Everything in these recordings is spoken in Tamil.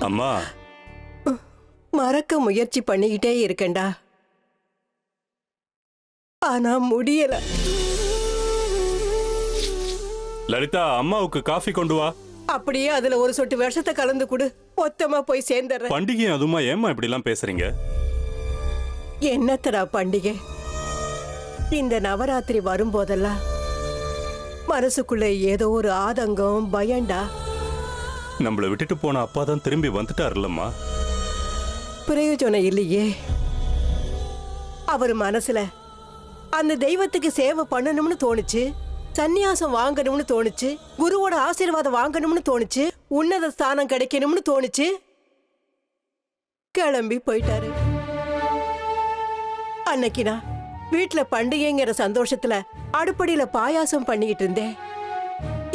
அம்மா, மறக்க முயற்சி பண்ணிக்கிட்டே இருக்கேன்டா, ஆனா முடியல. லலிதா, அம்மாவுக்கு காஃபி கொண்டு வா. அப்படியே அதுல ஒரு சொட்டு விஷத்தை கலந்து கொடு, மொத்தமா போய் சேர்ந்துடுறேன். பண்டிகை அதுமா ஏம்மா இப்படி எல்லாம் பேசுறீங்க? என்னத்தடா பண்டிகை? இந்த நவராத்திரி வரும்போதெல்லாம் மனசுக்குள்ள ஏதோ ஒரு ஆதங்கம், பயம்டா. நம்மள விட்டுட்டு போன அப்பா தான் திரும்பி வந்துட்டாருல்லம்மா. பிரயோஜனம் இல்லையே. அவர் மனசுல அந்த தெய்வத்துக்கு சேவை பண்ணணும்னு தோணுச்சு, சந்நியாசம் வாங்கணும்னு தோணுச்சு, குருவோட ஆசீர்வாதம் வாங்கணும்னு தோணுச்சு, உன்னத ஸ்தானம் கிடைக்கணும்னு தோணுச்சு. கிளம்பி போயிட்டாரு. அன்னைக்கு நான் வீட்டுல பண்டிகைங்கிற சந்தோஷத்துல அடுப்படியில பாயாசம் பண்ணிக்கிட்டு இருந்தேன்.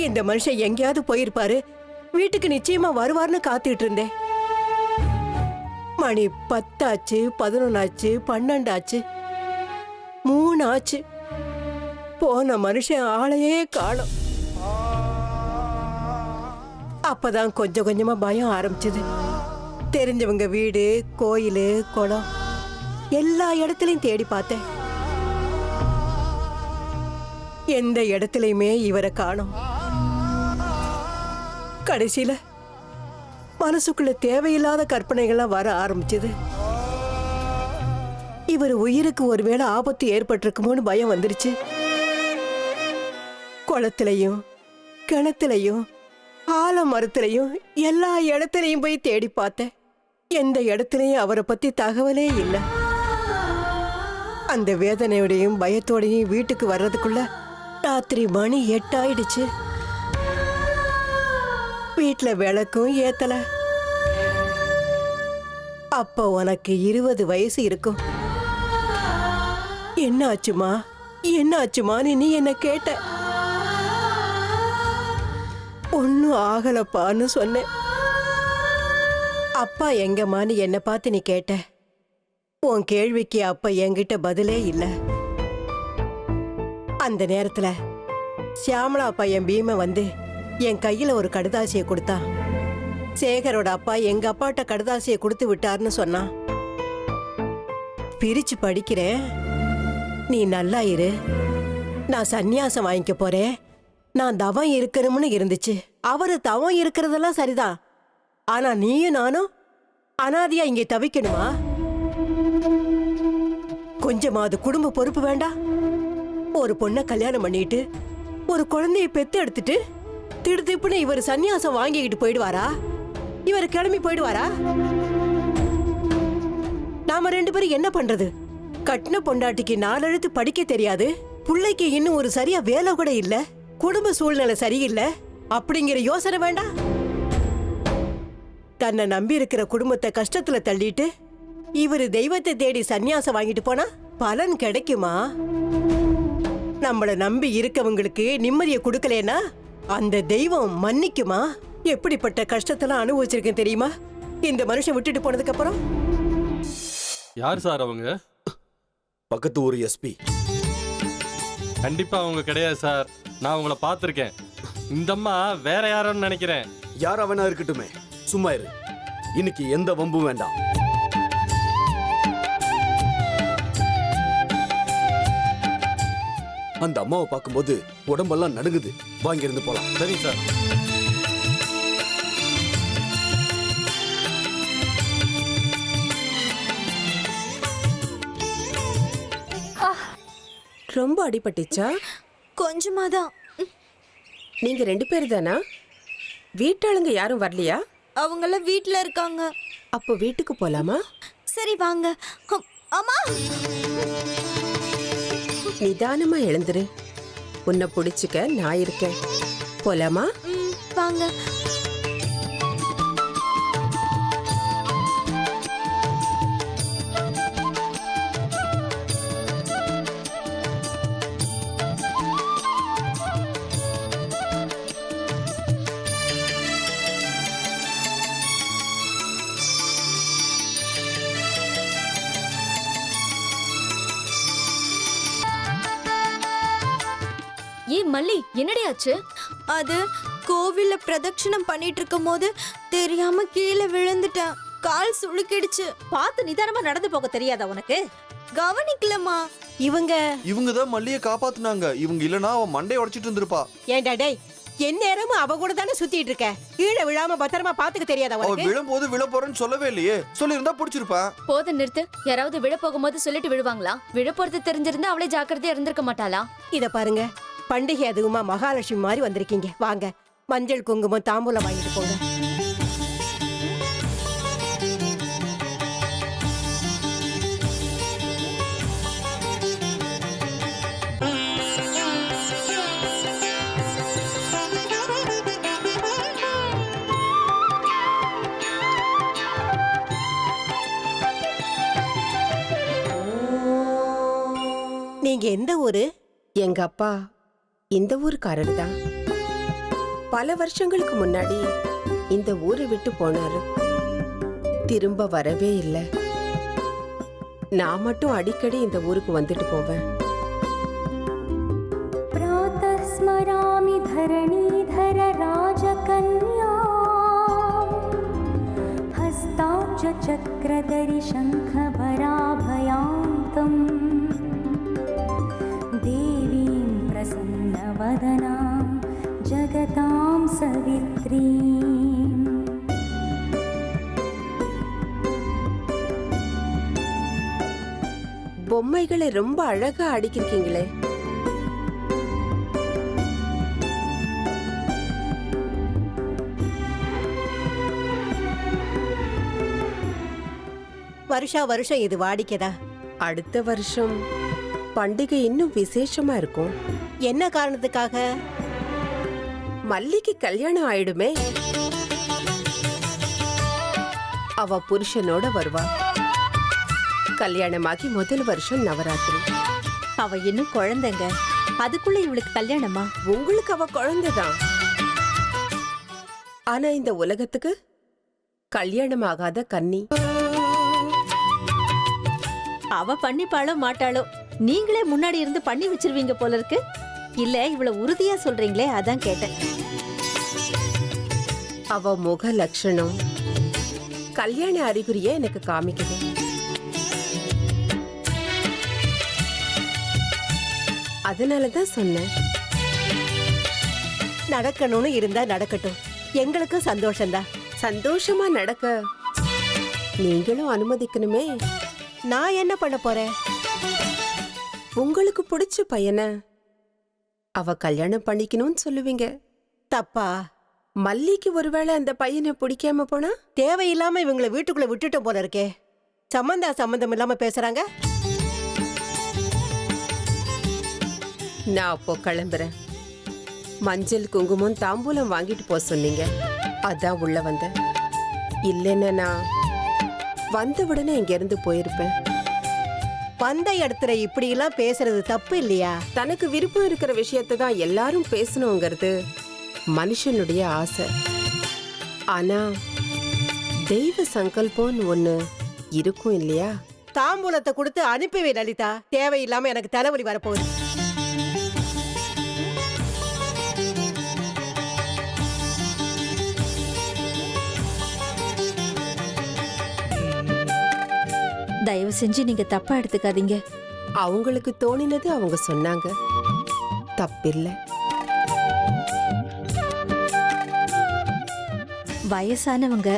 இந்த மனுஷன் எங்கேயாவது போயிருப்பாரு, வீட்டுக்கு நிச்சயமா வருவார்னு காத்துட்டு இருந்தேன். மணி 10 ஆச்சு, 11 ஆச்சு, 12 ஆச்சு, 3 ஆச்சு. போன மனுஷன் ஆளையே காணோம். அப்பதான் கொஞ்சம் கொஞ்சமா பயம் ஆரம்பிச்சது. தெரிஞ்சவங்க வீடு, கோயிலு, குளம் எல்லா இடத்துலயும் தேடி பார்த்தேன். எந்த இடத்துலயுமே இவரை காணோம். கடைசியில மனசுக்குள்ள தேவையில்லாத கற்பனைகள்லாம் வர ஆரம்பிச்சது. இவர் உயிருக்கு ஒருவேளை ஆபத்து ஏற்பட்டிருக்குமோன்னு பயம் வந்துருச்சு. குளத்திலையும் கிணத்துலையும் ஆலமரத்திலையும் எல்லா இடத்துலையும் போய் தேடி பார்த்தேன். எந்த இடத்துலையும் அவரை பத்தி தகவலே இல்லை. அந்த வேதனையோடையும் பயத்தோடையும் வீட்டுக்கு வர்றதுக்குள்ள ராத்திரி மணி 8 ஆயிடுச்சு. வீட்டுல விளக்கும் ஏத்தல. அப்ப உனக்கு 20 வயசு இருக்கும். என்ன ஆச்சுமா, என்ன ஆச்சுமான்னு நீ என்ன கேட்ட. ஒன்னும் ஆகலப்பான்னு சொன்னேன். அப்பா எங்கம்மான்னு என்ன பார்த்து நீ கேட்ட. உன் கேள்விக்கு அப்ப என்கிட்ட பதிலே இல்ல. அந்த நேரத்துல சியாமளா பையன் பீம வந்து என் கையில ஒரு கடுதாசியை கொடுத்தான். சேகரோட அப்பா எங்க அப்பாட்ட கடுதாசியை கொடுத்து விட்டார்னு சொன்னான். பிரிச்சு படிக்கிறேன், நீ நல்லா இரு, நான் சந்நியாசம் வாங்கிக்க போறேன், நான் தவம் இருக்கணும்னு இருந்துச்சு. அவரு தவம் இருக்கிறதெல்லாம் சரிதான், ஆனா நீயும் நானும் அனாதையா இங்கே தவிக்கணுமா? கொஞ்சமாவது குடும்ப பொறுப்பு வேண்டாம்? ஒரு பொண்ணை கல்யாணம் பண்ணிட்டு ஒரு குழந்தைய பெத்து எடுத்துட்டு திடுதிப்புன்னு இவர் சந்நியாசம் வாங்கிக்கிட்டு போயிடுவாரா? இவர் கிளம்பி போயிடுவாரா? நாம 2 பேரும் என்ன பண்றது? கட்டின பொண்டாட்டிக்கு 4 எழுத்து படிக்க தெரியாது, பிள்ளைக்கு இன்னும் ஒரு சரியா வேலை கூட இல்ல, குடும்ப சூழ்நிலை சரியில்லை அப்படிங்கிற யோசனை வேண்டாம்? தன்னை நம்பி இருக்கிற குடும்பத்தை கஷ்டத்துல தள்ளிட்டு இவரு தெய்வத்தை தேடி சந்நியாசம் வாங்கிட்டு போனா பலன் கிடைக்குமா? நம்மள நம்பி இருக்கவங்களுக்கு நிம்மதியை கொடுக்கலனா அந்த தெய்வம் மன்னிக்குமா? எப்படிப்பட்ட கஷ்டத்தெல்லாம் அனுபவிச்சிருக்கேன் தெரியுமா இந்த மனுஷன் விட்டுட்டு போனதுக்கு அப்புறம்? யார் சார் அவங்க? பக்கத்து ஊர் எஸ்பி. கண்டிப்பா அவங்க கிடையாது சார், நான் உங்களை பார்த்துருக்கேன். இந்த அம்மா வேற யாரோன்னு நினைக்கிறேன். யார் அவனா இருக்கட்டுமே, சும்மா இரு. இன்னைக்கு எந்த வம்பும் வேண்டாம். அந்த அம்மாவை பார்க்கும்போது உடம்பெல்லாம் நடுங்குது. வாங்கிருந்து போலாம். சரி சார். ரொம்ப அடிபட்டுச்சா? கொஞ்சமாதான். நீங்க 2 பேர் தானா? வீட்டாளுங்க யாரும் வரலையா? அவங்கள வீட்ல இருக்காங்க. அப்போ வீட்டுக்கு போலாமா? சரி வாங்க. அம்மா, நிதானமா எழுந்துரு. உன்னை பிடிச்சுக்க நான் இருக்கேன். போலாமா? வாங்க. ஏய் மல்லி, என்னடி ஆச்சு? அது கோவில்ல பிரதட்சணம் பண்ணிட்டு இருக்கும் போது தெரியாம கீழே விழுந்துட்டேன். கால் சுளுக்கிடுச்சு. பார்த்து நிதானமா நடந்து போக தெரியாதா உனக்கு? கவனிக்கலம்மா. இவங்க தான் மல்லியை காப்பாத்துனாங்க. இவங்க இல்லனா அவன் மண்டையை உடைச்சிட்டு இருந்திருப்பா. ஏண்டா டேய், எந்நேரமும் அவ கூட தானே சுத்திட்டு இருக்க. கீழே விழாம பத்திரமா பாத்துக்க தெரியாதா அவ உனக்கு? விழும்போது விழ போறேன்னு சொல்லவே இல்லையே. சொல்லியிருந்தா பிடிச்சிருப்பேன். போத நிறுத்து. யாராவது விழ போகும்போது சொல்லிட்டு விழுவாங்களா? விழ போறது தெரிஞ்சிருந்தா அவளே ஜாக்கிரதையா இருந்திருக்க மாட்டாளா? இத பாருங்க, பண்டிகை அதுவுமா மகாலட்சுமி மாதிரி வந்திருக்கீங்க. வாங்க, மஞ்சள் குங்குமம் தாம்பூலம் வாங்கிட்டு போங்க. நீங்க எந்த ஊரு? எங்க அப்பா இந்த ஊருக்காரர் தான். பல வருஷங்களுக்கு முன்னாடி இந்த ஊரை விட்டு போனாரு. திரும்ப வரவே இல்லை. நான் மட்டும் அடிக்கடி இந்த ஊருக்கு வந்துட்டு போவேன். ஸ்மராமி தரணீதர ராஜகன்யா ஹஸ்தாப்ஜ சக்ரதரி சங்கபராபயாந்தம் தேவீம் பிரசன்னவதனாம் ஜகதாம் சவித்ரீம். பொம்மைகளை ரொம்ப அழகா அடிக்கிருக்கீங்களே. வருஷா வருஷம் இது வாடிக்கைதா? அடுத்த வருஷம் பண்டிகை இன்னும் விசேஷமா இருக்கும். என்ன காரணத்துக்காக? மல்லிக்கு கல்யாணம் ஆயிடுமே. அவ புருஷனோட வருவா. கல்யாணமாகி முதல் வருஷம் நவராத்திரி. அவ இன்னும் குழந்தைங்க. அதுக்குள்ள இவளுக்கு கல்யாணமா? உங்களுக்கு அவ குழந்தைதான். ஆனா இந்த உலகத்துக்கு கல்யாணம் ஆகாத கன்னி. அவ பண்ணிப்பாளோ மாட்டாளோ, நீங்களே முன்னாடி இருந்து பண்ணி வச்சிருவீங்க போல இருக்கு. இல்ல இவ்வளவு உறுதியா சொல்றீங்களே, அதான் கேட்டேன். அவ முக லட்சணம் கல்யாண அறிகுறியே எனக்கு காமிக்குது. அதனாலதான் சொன்னேன். நடக்கணும்னு இருந்தா நடக்கட்டும், எங்களுக்கு சந்தோஷம்தான். சந்தோஷமா நடக்க நீங்களும் அனுமதிக்கணுமே. நான் என்ன பண்ண போறேன்? உங்களுக்கு பிடிச்ச பையனை அவ கல்யாணம் பண்ணிக்கணும்னு சொல்லுவீங்க. தப்பா? மல்லிக்கு ஒருவேளை அந்த பையனை பிடிக்காம போனா? தேவையில்லாம இவங்களை வீட்டுக்குள்ள விட்டுட்டோம் போல இருக்கே. சம்பந்தம் இல்லாம பேசுறாங்க. நான் அப்போ கிளம்புறேன். மஞ்சள் குங்குமம் தாம்பூலம் வாங்கிட்டு போக சொன்னீங்க, அதான் உள்ள வந்தேன். இல்லைன்னா நான் வந்த உடனே இங்க இருந்து போயிருப்பேன். வந்த இடத்துல இப்படி எல்லாம் பேசுறது தப்பு இல்லையா? தனக்கு விருப்பம் இருக்கிற விஷயத்தை தான் எல்லாரும் பேசணுங்கிறது மனுஷனுடைய ஆசை. ஆனா தெய்வ சங்கல்பம்னு ஒண்ணு இருக்கும் இல்லையா? தாம்பூலத்தை கொடுத்து அனுப்பிவே லலிதா. தேவையில்லாம எனக்கு தலைவலி வரப்போகுது. தயவு செஞ்சு நீங்க தப்பா எடுத்துக்காதீங்க. அவங்களுக்கு தோணினது அவங்க சொன்னாங்க, தப்பில்லை. வயசானவங்க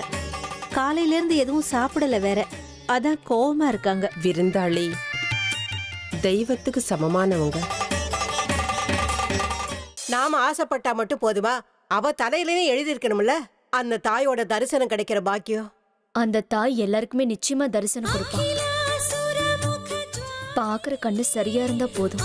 காலையில இருந்து எதுவும் சாப்பிடல வேற, அதான் கோவமா இருக்காங்க. விருந்தாளி தெய்வத்துக்கு சமமானவங்க. நாம ஆசைப்பட்டா மட்டும் போதுமா? அவ தலையிலேயே எழுதியிருக்கணும்ல, அந்த தாயோட தரிசனம் கிடைக்கிற பாக்கியம். அந்த தாய் எல்லாருக்குமே நிச்சயமா தரிசனம் கொடுப்பா. பாக்குற கண்ணு சரியா இருந்தா போதும்.